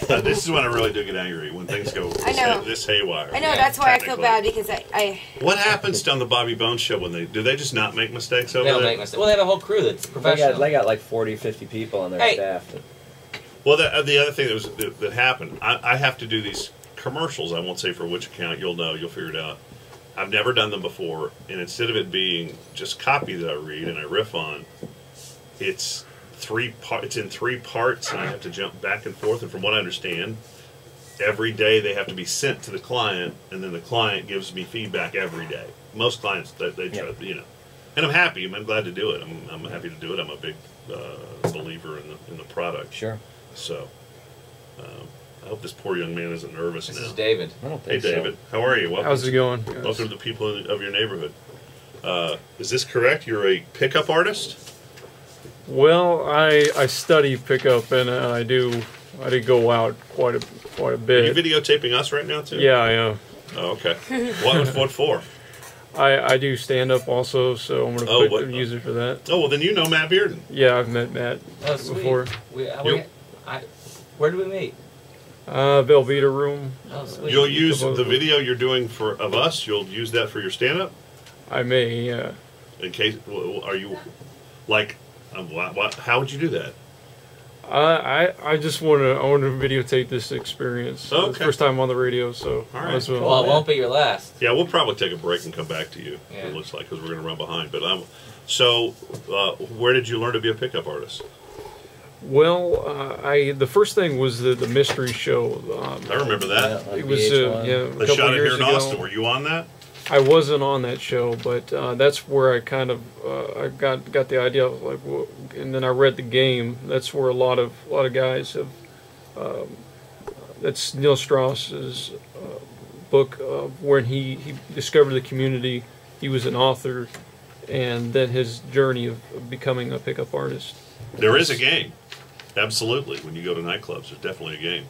This is when I really do get angry, when things go this haywire. I know, that's why I feel bad, because I What happens on the Bobby Bones show when do they just not make mistakes over They there? don't make mistakes. Well, they have a whole crew that's professional. They got like 40, 50 people on their staff. Well, the other thing that happened, I have to do these commercials. I won't say for which account. You'll know. You'll figure it out. I've never done them before, and instead of it being just copy that I read and I riff on, it's in 3 parts, and I have to jump back and forth. And from what I understand, every day they have to be sent to the client, and then the client gives me feedback every day. Most clients, they try, and I'm happy. I'm glad to do it. I'm happy to do it. I'm a big believer in the product. Sure. So, I hope this poor young man isn't nervous now. This is David. I don't think Hey, David. How are you? Welcome. How's it going? Welcome to the people of your neighborhood. Is this correct? You're a pickup artist? Well, I study pickup, and I do go out quite a bit. Are you videotaping us right now too? Yeah, I am. Oh, okay. What for? I do stand up also, so I'm going to use it for that. Oh, well then you know Matt Bearden. Yeah, I've met Matt before. Where did we meet? Velveeta Room. Oh, sweet. You'll use the video you're doing of us. You'll use that for your stand up. I may, yeah. In case, are you like? How would you do that? I just want to videotape this experience. Okay. It's the first time on the radio, so all right. Well, it won't be your last. Yeah, we'll probably take a break and come back to you. Yeah. It looks like, because we're going to run behind. But so where did you learn to be a pickup artist? Well, the first thing was the mystery show. I remember that. It was they shot it here in Austin. Were you on that? I wasn't on that show, but that's where I kind of I got the idea of like, and then I read the game. That's where a lot of guys have. That's Neil Strauss's book when he discovered the community. He was an author, and then his journey of becoming a pickup artist. There is a game, absolutely. When you go to nightclubs, there's definitely a game.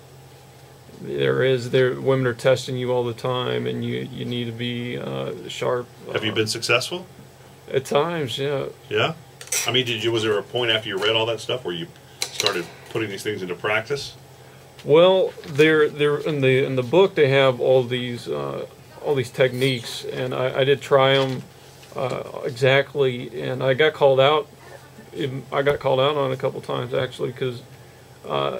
Women are testing you all the time, and you need to be sharp. Have you been successful? At times, yeah. Yeah? I mean, was there a point after you read all that stuff where you started putting these things into practice? Well, they're in the book. They have all these techniques, and I did try them exactly, and I got called out. I got called out on it a couple times actually, because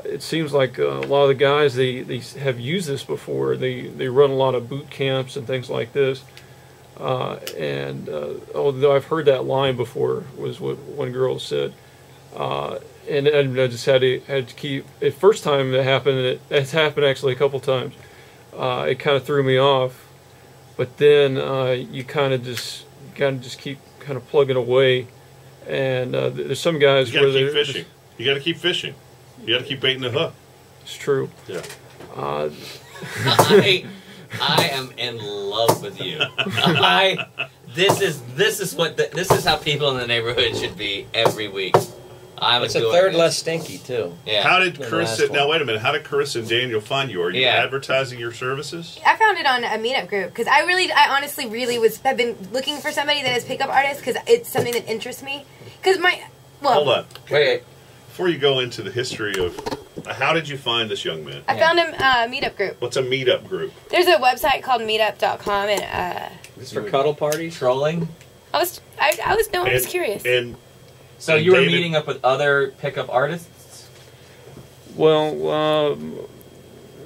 it seems like a lot of the guys they have used this before. They run a lot of boot camps and things like this. Although I've heard that line before, was what one girl said, and I just had to keep. The first time it happened, it's happened actually a couple times. It kind of threw me off, but then you kind of just keep kind of plugging away, and there's some guys you gotta keep fishing. You got to keep fishing. You got to keep baiting the hook. It's true. Yeah. I am in love with you. This is how people in the neighborhood should be every week. It's a third less stinky too. Yeah. How did Carissa? Now wait a minute. How did Carissa and Daniel find you? Are you advertising your services? I found it on a meetup group because I honestly really have been looking for somebody that is pickup artist because it's something that interests me. Because hold on. Wait. Before you go into the history of, how did you find this young man? I found him a meetup group. What's a meetup group? There's a website called meetup.com, and it's for cuddle parties, trolling. I was curious. And so you were meeting up with other pickup artists? Well,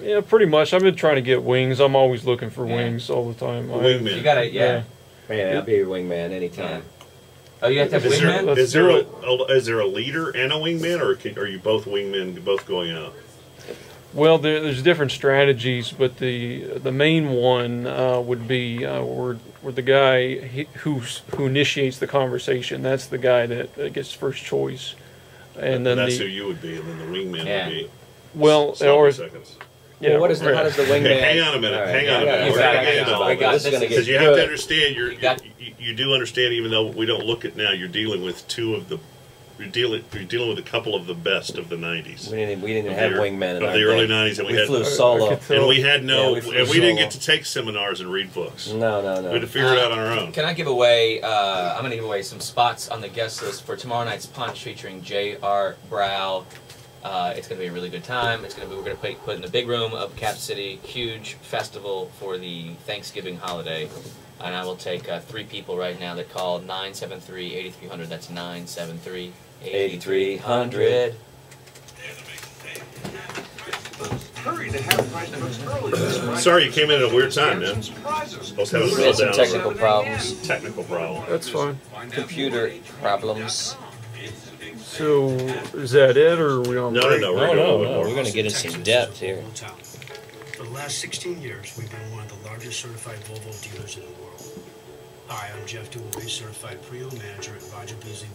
yeah, pretty much. I've been trying to get wings. I'm always looking for wings all the time. Wingman. You gotta, Yeah, I'll be your wingman anytime. Yeah. Oh, you have to have wingman? Is there a leader and a wingman, or are you both wingmen, both going out? Well, there's different strategies, but the main one would be where the guy who initiates the conversation. That's the guy that gets first choice, and then that's who you would be, and then the wingman would be. Well, seconds. Yeah, well, how does the wingman? Hang on a minute. Right, hang on a minute. Because you have to understand, you do understand, even though we don't look at now, you're dealing with you're dealing with a couple of the best of the '90s. We didn't have wingmen in the early '90s, and we flew solo, and we had we didn't get to take seminars and read books. No. We had to figure it out on our own. Can I give away? I'm going to give away some spots on the guest list for tomorrow night's punch featuring J.R. Brow, It's going to be a really good time. We're going to put in the big room of Cap City, huge festival for the Thanksgiving holiday. And I will take 3 people right now that call 973-8300. That's 973-8300. Sorry, you came in at a weird time, man. I was having a We had some meltdown. technical problems. Technical problem. That's fine. Computer problems. So is that it, or are we on? No, break? no, No, we're no, going no. We're going to get into some depth here. For the last 16 years, we've been one of the largest certified Volvo dealers in the world. Hi, I'm Jeff Dooley, certified pre-owned manager at Roger Beasley.